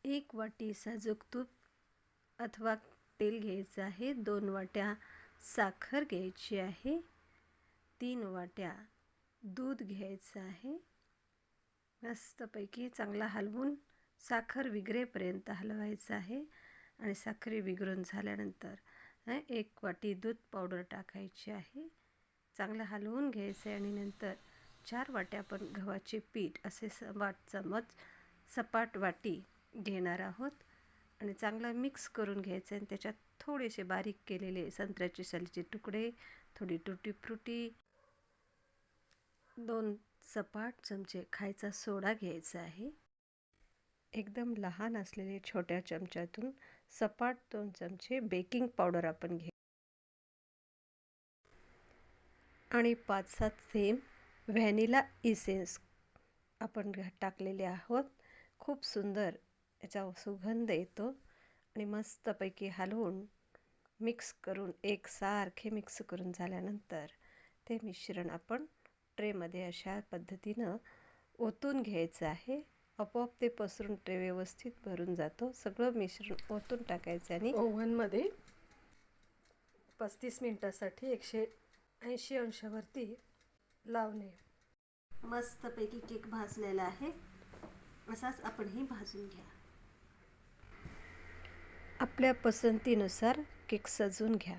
1 वाटी साजूक तूप अथवा तेल घ्यायचं आहे. 2 वाट्या साखर घ्यायची आहे. 3 वाट्या दूध घ्यायचं आहे. मस्तपैकी चांगला हलवून साखर विघरेपर्यंत हलवायचं आहे. आणि साखर विघरून झाल्यानंतर 1 वाटी दूध पावडर टाकायची आहे. चांगलं हलवून घ्यायचं आहे आणि नंतर 4 वाट्या आपण गव्हाचे पीठ असे सपाट वाटी घेणार आहोत आणि चांगलं मिक्स करून घ्यायचं आहे. त्याच्यात थोडेसे बारीक केलेले संत्र्याचे सालीचे तुकडे, थोडी टुटी फ्रुटी, 2 सपाट चमचे खायचा सोडा घ्यायचा आहे. एकदम लहान असलेले छोट्या चमच्यातून सपाट 2 चमचे बेकिंग पावडर आपण घे आणि 5-7 थेंब व्हॅनिला इसेन्स आपण टाकलेले आहोत. खूप सुंदर याचा सुगंध येतो आणि मस्तपैकी हलवून मिक्स करून एकसारखे मिक्स करून झाल्यानंतर ते मिश्रण आपण ट्रेमध्ये अशा पद्धतीनं ओतून घ्यायचं आहे. आपोआप ते पसरून ट्रे व्यवस्थित भरून जातो. सगळं मिश्रण ओतून टाकायचं आणि ओव्हनमध्ये 35 मिनिटासाठी 180 अंशावरती लावणे. मस्तपैकी केक भाजलेला आहे. असाच आपणही भाजून घ्या. आपल्या पसंतीनुसार केक सजवून घ्या.